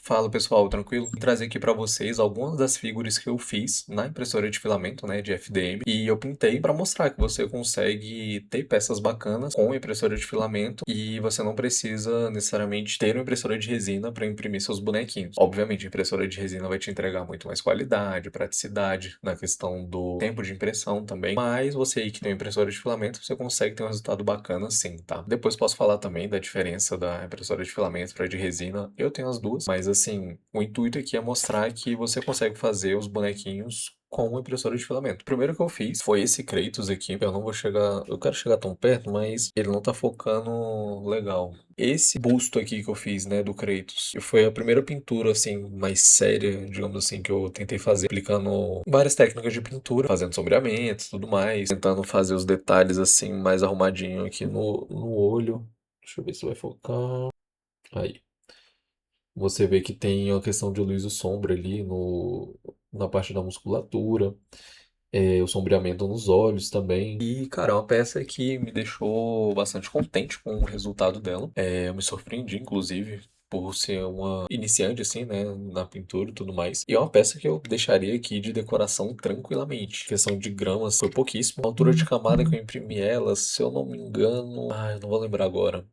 Fala pessoal, tranquilo? Vou trazer aqui para vocês algumas das figuras que eu fiz na impressora de filamento, né, de FDM, e eu pintei para mostrar que você consegue ter peças bacanas com impressora de filamento e você não precisa necessariamente ter uma impressora de resina para imprimir seus bonequinhos. Obviamente, a impressora de resina vai te entregar muito mais qualidade, praticidade na questão do tempo de impressão também, mas você aí que tem uma impressora de filamento, você consegue ter um resultado bacana sim, tá? Depois posso falar também da diferença da impressora de filamento para de resina. Eu tenho as duas, mas assim, o intuito aqui é mostrar que você consegue fazer os bonequinhos com uma impressora de filamento. O primeiro que eu fiz foi esse Kratos aqui. Eu não vou chegar, eu quero chegar tão perto, mas ele não tá focando legal. Esse busto aqui que eu fiz, né, do Kratos, foi a primeira pintura assim mais séria, digamos assim, que eu tentei fazer, aplicando várias técnicas de pintura, fazendo sombreamentos, e tudo mais, tentando fazer os detalhes assim mais arrumadinho aqui no olho. Deixa eu ver se vai focar. Aí. Você vê que tem a questão de luz e sombra ali na parte da musculatura, o sombreamento nos olhos também. E, cara, é uma peça que me deixou bastante contente com o resultado dela. Eu me surpreendi, inclusive, por ser uma iniciante, assim, né, na pintura e tudo mais. E é uma peça que eu deixaria aqui de decoração tranquilamente. A questão de gramas foi pouquíssimo. A altura de camada que eu imprimi ela, se eu não me engano, eu não vou lembrar agora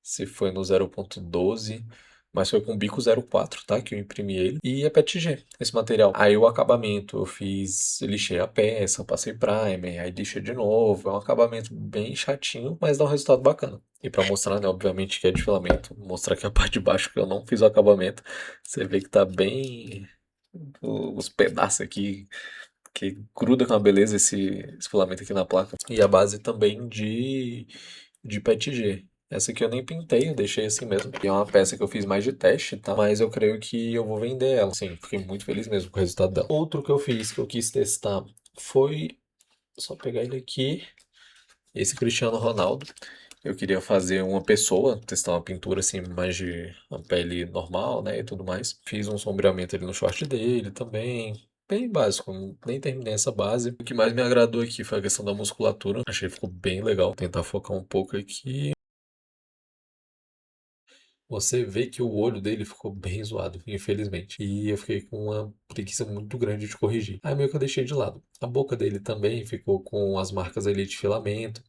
se foi no 0.12, mas foi com bico 0.4, tá? Que eu imprimi ele. E é PETG, esse material. Aí o acabamento, eu lixei a peça, passei primer, aí lixei de novo. É um acabamento bem chatinho, mas dá um resultado bacana. E pra mostrar, né, obviamente que é de filamento, mostrar aqui a parte de baixo que eu não fiz o acabamento, você vê que tá bem os pedaços aqui que gruda com a beleza esse filamento aqui na placa. E a base também de PETG. Essa aqui eu nem pintei, eu deixei assim mesmo. E é uma peça que eu fiz mais de teste, tá? Mas eu creio que eu vou vender ela. Sim, fiquei muito feliz mesmo com o resultado dela. Outro que eu fiz, que eu quis testar, foi... Só pegar ele aqui. Esse Cristiano Ronaldo. Eu queria fazer uma pessoa, testar uma pintura assim, mais de uma pele normal, né, e tudo mais. Fiz um sombreamento ali no short dele também. Bem básico, nem terminei essa base. O que mais me agradou aqui foi a questão da musculatura. Achei que ficou bem legal. Vou tentar focar um pouco aqui. Você vê que o olho dele ficou bem zoado, infelizmente. E eu fiquei com uma preguiça muito grande de corrigir. Aí meio que eu deixei de lado. A boca dele também ficou com as marcas ali de filamento.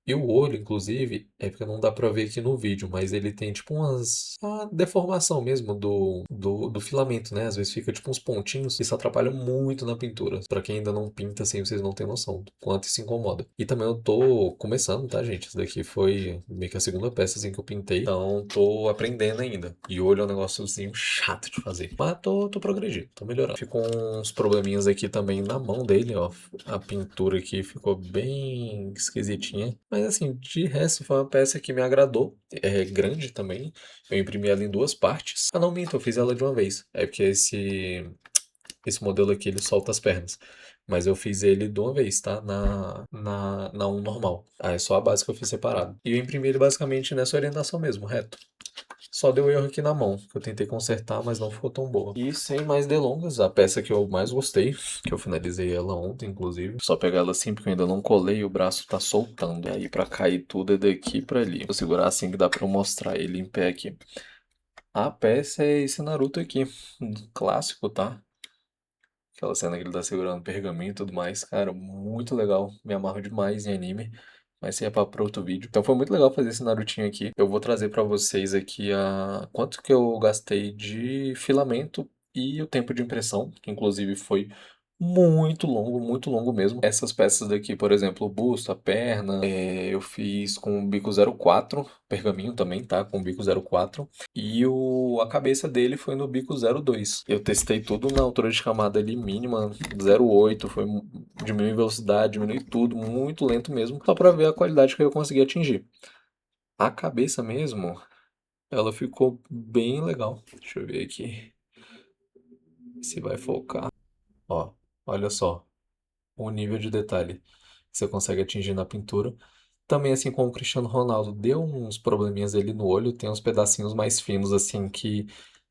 E o olho, inclusive, é porque não dá pra ver aqui no vídeo, mas ele tem tipo uma deformação mesmo do filamento, né? Às vezes fica tipo uns pontinhos, isso atrapalha muito na pintura. Pra quem ainda não pinta assim, vocês não têm noção do quanto isso incomoda. E também eu tô começando, tá, gente? Isso daqui foi meio que a segunda peça assim que eu pintei, então tô aprendendo ainda. E olho é um negóciozinho chato de fazer. Mas tô progredindo, tô melhorando. Ficou uns probleminhas aqui também na mão dele, ó. A pintura aqui ficou bem esquisitinha. Mas assim, de resto foi uma peça que me agradou. É grande também. Eu imprimi ela em duas partes. Ah, não, minto, eu fiz ela de uma vez. É porque esse modelo aqui ele solta as pernas. Mas eu fiz ele de uma vez, tá? Na um normal. É só a base que eu fiz separado. E eu imprimi ele basicamente nessa orientação mesmo, reto. Só deu erro aqui na mão, que eu tentei consertar, mas não ficou tão boa. E sem mais delongas, a peça que eu mais gostei, que eu finalizei ela ontem, inclusive. Só pegar ela assim, porque eu ainda não colei e o braço tá soltando. E aí pra cair tudo é daqui pra ali. Vou segurar assim que dá pra eu mostrar ele em pé aqui. A peça é esse Naruto aqui, um clássico, tá? Aquela cena que ele tá segurando pergaminho e tudo mais. Cara, muito legal. Me amarro demais em anime. Mas isso é para outro vídeo. Então foi muito legal fazer esse Narutinho aqui. Eu vou trazer para vocês aqui a quanto que eu gastei de filamento e o tempo de impressão, que inclusive foi muito longo mesmo. Essas peças daqui, por exemplo, o busto, a perna, eu fiz com o bico 04, pergaminho também, tá? Com o bico 04. E a cabeça dele foi no bico 02. Eu testei tudo na altura de camada ali mínima, 0,8, diminuir velocidade, diminuir tudo, muito lento mesmo, só para ver a qualidade que eu consegui atingir. A cabeça mesmo, ela ficou bem legal. Deixa eu ver aqui se vai focar. Ó, olha só o nível de detalhe que você consegue atingir na pintura. Também, assim como o Cristiano Ronaldo, deu uns probleminhas ali no olho, tem uns pedacinhos mais finos, assim, que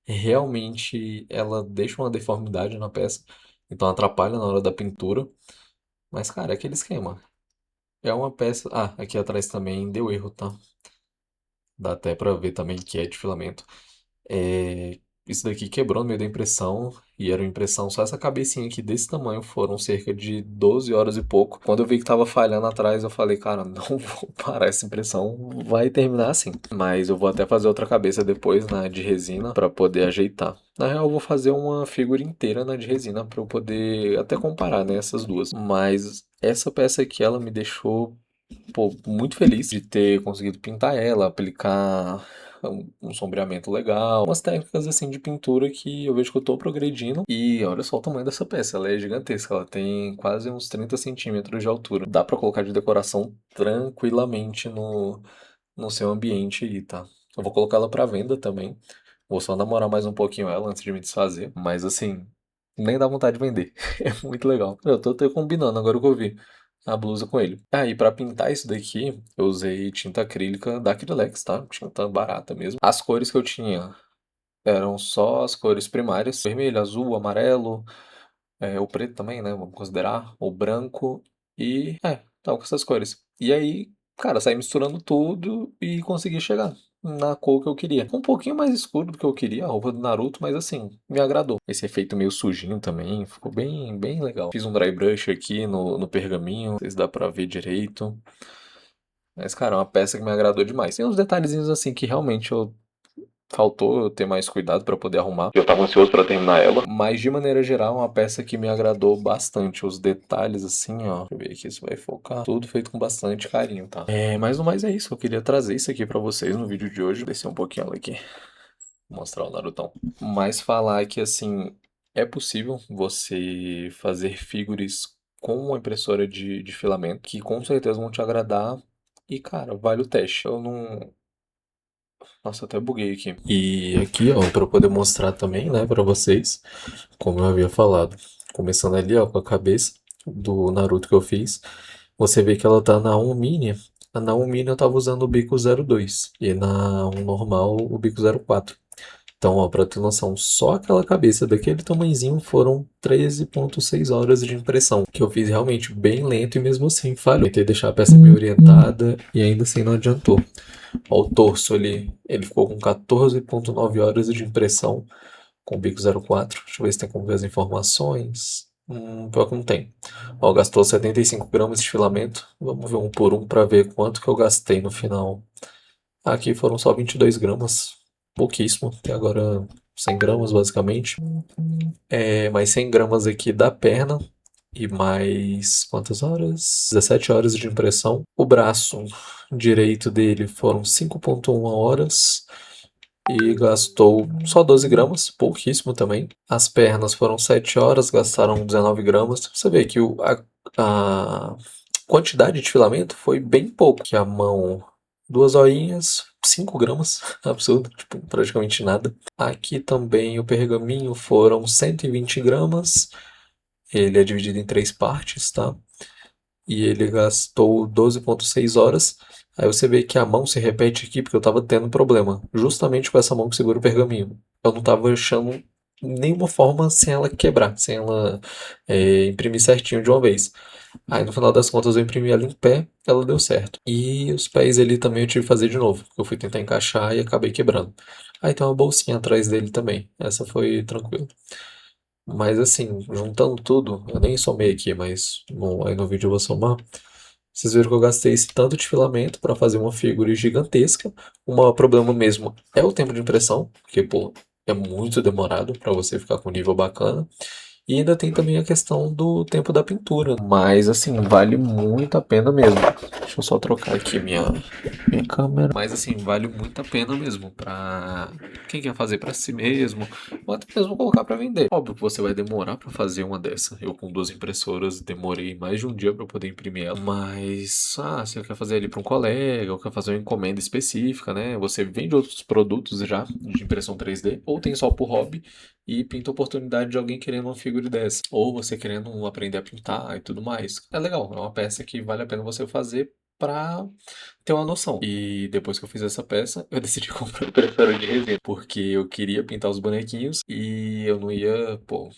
realmente ela deixa uma deformidade na peça, então atrapalha na hora da pintura. Mas, cara, é aquele esquema. É uma peça. Ah, aqui atrás também deu erro, tá? Dá até pra ver também que é de filamento. Isso daqui quebrou no meio da impressão, e era uma impressão só essa cabecinha aqui desse tamanho, foram cerca de 12 horas e pouco. Quando eu vi que tava falhando atrás, eu falei, cara, não vou parar essa impressão, vai terminar assim. Mas eu vou até fazer outra cabeça depois, na de resina, pra poder ajeitar. Na real, eu vou fazer uma figura inteira na de resina pra eu poder até comparar, né, essas duas. Mas essa peça aqui, ela me deixou, pô, muito feliz de ter conseguido pintar ela, aplicar um sombreamento legal, umas técnicas assim de pintura que eu vejo que eu tô progredindo. E olha só o tamanho dessa peça, ela é gigantesca, ela tem quase uns 30 centímetros de altura. Dá pra colocar de decoração tranquilamente no seu ambiente aí, tá? Eu vou colocar ela pra venda também. Vou só namorar mais um pouquinho ela antes de me desfazer. Mas assim, nem dá vontade de vender. É muito legal. Eu tô até combinando agora que eu vi a blusa com ele. Ah, e pra pintar isso daqui, eu usei tinta acrílica da Acrylex, tá? Tinta barata mesmo. As cores que eu tinha eram só as cores primárias: vermelho, azul, amarelo, o preto também, né? Vamos considerar, o branco e. Tava com essas cores. E aí, cara, saí misturando tudo e consegui chegar na cor que eu queria. Um pouquinho mais escuro do que eu queria, a roupa do Naruto, mas assim, me agradou. Esse efeito meio sujinho também, ficou bem, bem legal. Fiz um dry brush aqui no pergaminho, não sei se dá pra ver direito. Mas, cara, é uma peça que me agradou demais. Tem uns detalhezinhos assim que realmente faltou eu ter mais cuidado para poder arrumar. Eu tava ansioso para terminar ela. Mas de maneira geral, é uma peça que me agradou bastante. Os detalhes, assim, ó. Deixa eu ver aqui se vai focar. Tudo feito com bastante carinho, tá? Mas no mais é isso. Eu queria trazer isso aqui para vocês no vídeo de hoje. Vou descer um pouquinho ela aqui. Vou mostrar o Narutão. Mas falar que, assim, é possível você fazer figures com uma impressora de filamento, que com certeza vão te agradar. E, cara, vale o teste. Eu não. Nossa, até buguei aqui. E aqui, ó, para poder mostrar também, né, para vocês, como eu havia falado. Começando ali, ó, com a cabeça do Naruto que eu fiz, você vê que ela tá na 1 mini. Na 1 mini eu tava usando o bico 02 e na 1 normal o bico 04. Então, ó, pra ter noção, só aquela cabeça daquele tamanhozinho foram 13,6 horas de impressão, que eu fiz realmente bem lento e mesmo assim falhou. Tentei deixar a peça bem orientada e ainda assim não adiantou. Ó, o torso ali, ele ficou com 14,9 horas de impressão com o bico 04. Deixa eu ver se tem como ver as informações. Pior que não tem. Ó, gastou 75 gramas de filamento. Vamos ver um por um para ver quanto que eu gastei no final. Aqui foram só 22 gramas. Pouquíssimo. Até agora 100 gramas basicamente. Mais 100 gramas aqui da perna. E mais quantas horas? 17 horas de impressão. O braço direito dele foram 5,1 horas e gastou só 12 gramas, pouquíssimo também. As pernas foram 7 horas, gastaram 19 gramas. Você vê que a quantidade de filamento foi bem pouco. Que a mão, 2 horinhas, 5 gramas, absurdo, tipo, praticamente nada. Aqui também o pergaminho foram 120 gramas. Ele é dividido em 3 partes, tá? E ele gastou 12,6 horas. Aí você vê que a mão se repete aqui porque eu tava tendo problema, justamente com essa mão que segura o pergaminho. Eu não tava achando nenhuma forma sem ela quebrar, sem ela imprimir certinho de uma vez. Aí no final das contas eu imprimi ela em pé, ela deu certo. E os pés ali também eu tive que fazer de novo, porque eu fui tentar encaixar e acabei quebrando. Aí tem uma bolsinha atrás dele também, essa foi tranquila. Mas assim, juntando tudo, eu nem somei aqui, mas aí no vídeo eu vou somar. Vocês viram que eu gastei esse tanto de filamento para fazer uma figura gigantesca. O maior problema mesmo é o tempo de impressão, porque, pô, é muito demorado para você ficar com um nível bacana. E ainda tem também a questão do tempo da pintura. Mas, assim, vale muito a pena mesmo. Deixa eu só trocar aqui minha câmera. Mas, assim, vale muito a pena mesmo pra quem quer fazer pra si mesmo. Ou até mesmo colocar pra vender. Óbvio que você vai demorar pra fazer uma dessa. Eu, com 2 impressoras, demorei mais de um dia pra poder imprimir ela. Mas, você quer fazer ali pra um colega, ou quer fazer uma encomenda específica, né? Você vende outros produtos já de impressão 3D, ou tem só por hobby e pinta a oportunidade de alguém querendo uma figura dessa. Ou você querendo aprender a pintar e tudo mais. É legal, é uma peça que vale a pena você fazer pra ter uma noção. E depois que eu fiz essa peça, eu decidi comprar impressora de resina. Porque eu queria pintar os bonequinhos e eu não ia, pô,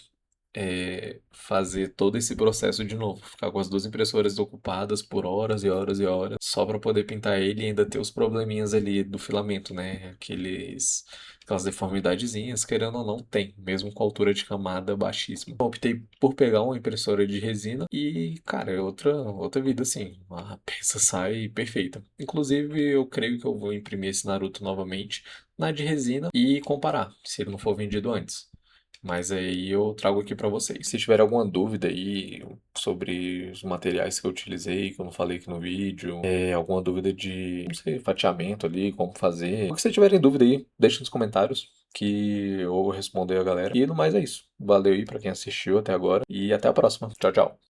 fazer todo esse processo de novo, ficar com as duas impressoras ocupadas por horas e horas e horas, só para poder pintar ele e ainda ter os probleminhas ali do filamento, né? Aquelas deformidadezinhas, querendo ou não, tem, mesmo com a altura de camada baixíssima. Eu optei por pegar uma impressora de resina e, cara, é outra vida assim. A peça sai perfeita. Inclusive, eu creio que eu vou imprimir esse Naruto novamente na de resina e comparar, se ele não for vendido antes. Mas aí eu trago aqui pra vocês. Se tiver alguma dúvida aí sobre os materiais que eu utilizei, que eu não falei aqui no vídeo, alguma dúvida de, não sei, fatiamento ali, como fazer. O que vocês tiverem dúvida aí, deixa nos comentários que eu vou responder a galera. E no mais é isso. Valeu aí pra quem assistiu até agora e até a próxima. Tchau, tchau.